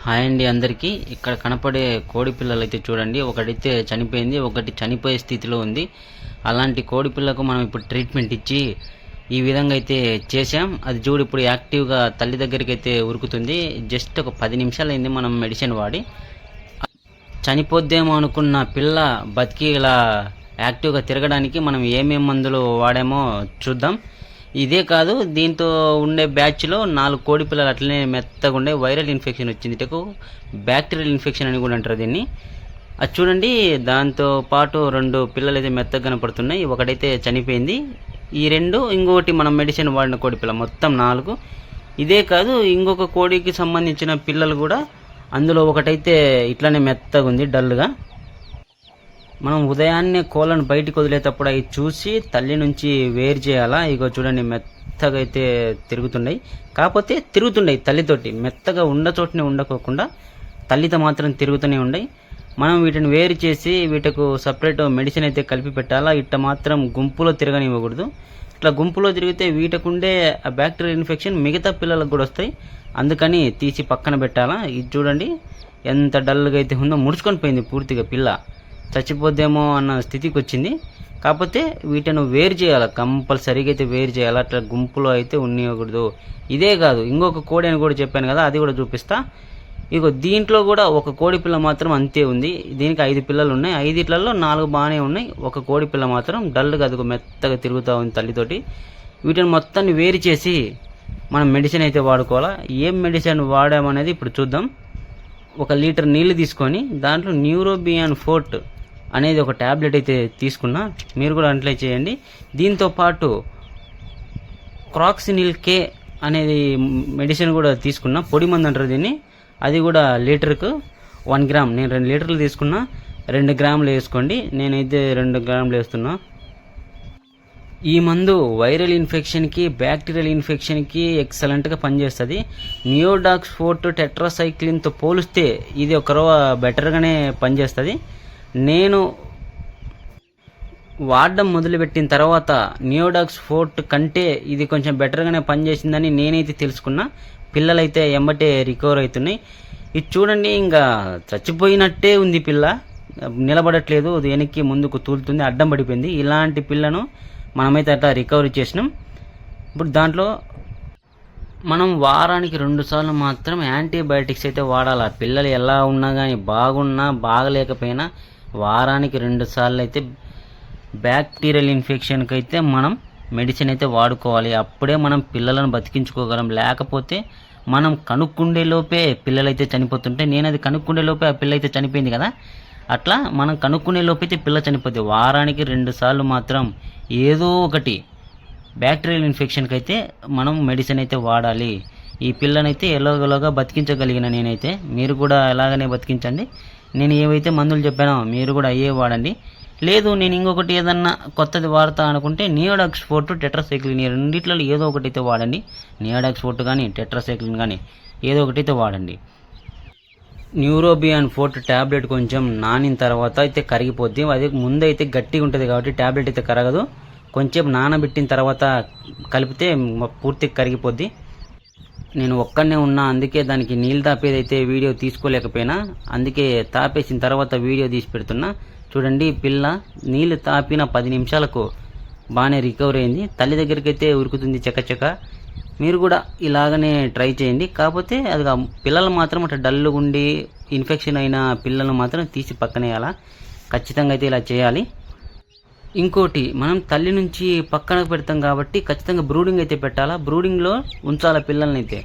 Hi అండి అందరికీ. ఇక్కడ కనపడే కోడి పిల్లలు అయితే చూడండి, ఒకటైతే చనిపోయింది, ఒకటి చనిపోయే స్థితిలో ఉంది. అలాంటి కోడి పిల్లకు మనం ఇప్పుడు ట్రీట్మెంట్ ఇచ్చి ఈ విధంగా అయితే చేసాం. అది చూడు ఇప్పుడు యాక్టివ్గా తల్లి దగ్గరికి అయితే ఉరుకుతుంది. జస్ట్ ఒక 10 నిమిషాలు అయింది మనం మెడిసిన్ వాడి. చనిపోద్దేమో అనుకున్న పిల్ల బతికి ఇలా యాక్టివ్గా తిరగడానికి మనం ఏమేం మందులు వాడామో చూద్దాం. ఇదే కాదు, దీంతో ఉండే బ్యాచ్లో 4 కోడి పిల్లలు అట్లనే మెత్తగా ఉండే వైరల్ ఇన్ఫెక్షన్ వచ్చింది. బ్యాక్టీరియల్ ఇన్ఫెక్షన్ అని కూడా అంటారు దీన్ని. అది చూడండి, దాంతో పాటు 2 పిల్లలు అయితే మెత్తగా కనపడుతున్నాయి, ఒకటైతే చనిపోయింది. ఈ 2 ఇంకొకటి మనం మెడిసిన్ వాడిన కోడి పిల్ల, మొత్తం 4. ఇదే కాదు, ఇంకొక కోడికి సంబంధించిన పిల్లలు కూడా అందులో ఒకటైతే ఇట్లానే మెత్తగా ఉంది, డల్గా. మనం ఉదయాన్నే కోళ్ళను బయటికి వదిలేటప్పుడు అవి చూసి తల్లి నుంచి వేరు చేయాలా. ఇగో చూడండి, మెత్తగా అయితే తిరుగుతున్నాయి. కాకపోతే తిరుగుతున్నాయి తల్లితోటి, మెత్తగా ఉండ చోటనే ఉండకోకుండా తల్లితో మాత్రం తిరుగుతూనే ఉన్నాయి. మనం వీటిని వేరు చేసి వీటికి సపరేట్ మెడిసిన్ అయితే కలిపి పెట్టాలా. ఇట్ట మాత్రం గుంపులో తిరగనివ్వకూడదు. ఇట్లా గుంపులో తిరిగితే వీటికుండే ఆ బ్యాక్టీరియల్ ఇన్ఫెక్షన్ మిగతా పిల్లలకు కూడా వస్తాయి. అందుకని తీసి పక్కన పెట్టాలా. ఇది చూడండి ఎంత డల్గా అయితే ఉందో, ముడుచుకొని పోయింది పూర్తిగా పిల్ల, చచ్చిపోద్దేమో అన్న స్థితికి వచ్చింది. కాకపోతే వీటిని వేరు చేయాలి, కంపల్సరీగా అయితే వేరు చేయాలి. అట్లా గుంపులో అయితే ఉండకూడదు. ఇదే కాదు, ఇంకొక కోడి అని కూడా చెప్పాను కదా, అది కూడా చూపిస్తా. ఇగో దీంట్లో కూడా ఒక కోడి పిల్ల మాత్రం అంతే ఉంది. దీనికి 5 పిల్లలు ఉన్నాయి. 5 4 బాగానే ఉన్నాయి. ఒక కోడి పిల్ల మాత్రం డల్గా అదిగో మెత్తగా తిరుగుతూ ఉంది తల్లితోటి. వీటిని మొత్తాన్ని వేరు చేసి మనం మెడిసిన్ అయితే వాడుకోవాలా. ఏం మెడిసిన్ వాడామనేది ఇప్పుడు చూద్దాం. 1 లీటర్ నీళ్లు తీసుకొని దాంట్లో న్యూరోబియాన్ ఫోర్ట్ అనేది ఒక ట్యాబ్లెట్ అయితే తీసుకున్నా. మీరు కూడా అట్లే చేయండి. దీంతో పాటు క్రాక్సినిల్ కే అనేది మెడిసిన్ కూడా తీసుకున్నా, పొడి మందు అంటారు దీన్ని. అది కూడా లీటర్కు 1 గ్రామ్. నేను 2 లీటర్లు తీసుకున్నా, 2 గ్రాములు వేసుకోండి. నేనైతే 2 గ్రాములు వేస్తున్నా. ఈ మందు వైరల్ ఇన్ఫెక్షన్కి, బ్యాక్టీరియల్ ఇన్ఫెక్షన్కి ఎక్సలెంట్గా పనిచేస్తుంది. నియోడాక్స్ ఫోర్ట్ టెట్రాసైక్లిన్తో పోలిస్తే ఇది ఒక రవ్వ బెటర్గానే పనిచేస్తుంది. నేను వాడడం మొదలుపెట్టిన తర్వాత నియోడాక్స్ ఫోర్ట్ కంటే ఇది కొంచెం బెటర్గానే పనిచేసిందని నేనైతే తెలుసుకున్నా. పిల్లలైతే ఎమ్మటే రికవర్ అవుతున్నాయి. ఇది చూడండి, ఇంకా చచ్చిపోయినట్టే ఉంది పిల్ల, నిలబడట్లేదు, వెనక్కి ముందుకు తూలుతుంది, అడ్డం పడిపోయింది. ఇలాంటి పిల్లను మనమైతే అట్లా రికవరీ చేసినాం. ఇప్పుడు దాంట్లో మనం వారానికి 2 సార్లు మాత్రం యాంటీబయాటిక్స్ అయితే వాడాలి. పిల్లలు ఎలా ఉన్నా కానీ, బాగున్నా బాగలేకపోయినా వారానికి 2 సార్లు అయితే బ్యాక్టీరియల్ ఇన్ఫెక్షన్కి అయితే మనం మెడిసిన్ అయితే వాడుకోవాలి. అప్పుడే మనం పిల్లలను బతికించుకోగలం. లేకపోతే మనం కనుక్కుండే లోపే పిల్లలైతే చనిపోతుంటే, నేను అది కనుక్కుండే లోపే ఆ పిల్ల అయితే చనిపోయింది కదా, అట్లా మనం కనుక్కునే లోపైతే పిల్ల చనిపోతుంది. వారానికి 2 సార్లు మాత్రం ఏదో ఒకటి బ్యాక్టీరియల్ ఇన్ఫెక్షన్కి అయితే మనం మెడిసిన్ అయితే వాడాలి. ఈ పిల్లనైతే ఎలాగోలాగా బతికించగలిగిన నేనైతే, మీరు కూడా ఎలాగనే బతికించండి. నేను ఏవైతే మందులు చెప్పానో మీరు కూడా అయ్యే వాడండి. లేదు నేను ఇంకొకటి ఏదన్నా కొత్తది వాడతా అనుకుంటే నియోడాక్స్ ఫోర్ట్ టెట్రాసైక్లిన్, ఈ రెండిట్లలో ఏదో ఒకటి అయితే వాడండి. నియోడాక్స్ ఫోర్ట్ కానీ టెట్రాసైక్లిన్ కానీ ఏదో ఒకటి అయితే వాడండి. న్యూరోబియాన్ ఫోర్ట్ ట్యాబ్లెట్ కొంచెం నానిన తర్వాత అయితే కరిగిపోద్ది. అది ముందైతే గట్టిగా ఉంటుంది కాబట్టి ట్యాబ్లెట్ అయితే కరగదు. కొంచెం నానబెట్టిన తర్వాత కలిపితే పూర్తిగా కరిగిపోద్ది. నేను ఒక్కనే ఉన్నా, అందుకే దానికి నీళ్ళు తాపేది అయితే వీడియో తీసుకోలేకపోయినా, అందుకే తాపేసిన తర్వాత వీడియో తీసి పెడుతున్నా. చూడండి, పిల్ల నీళ్ళు తాపిన 10 నిమిషాలకు బాగానే రికవర్ అయింది. తల్లి దగ్గరికి అయితే ఉరుకుతుంది చకచక. మీరు కూడా ఇలాగనే ట్రై చేయండి. కాకపోతే అది పిల్లలు మాత్రం అట్లా డల్లుగా ఉండి ఇన్ఫెక్షన్ అయిన పిల్లలను మాత్రం తీసి పక్కనేయాలా. ఖచ్చితంగా అయితే ఇలా చేయాలి. ఇంకోటి, మనం తల్లి నుంచి పక్కన పెడతాం కాబట్టి ఖచ్చితంగా బ్రూడింగ్ అయితే పెట్టాలా. బ్రూడింగ్లో ఉంచాలా పిల్లల్ని అయితే.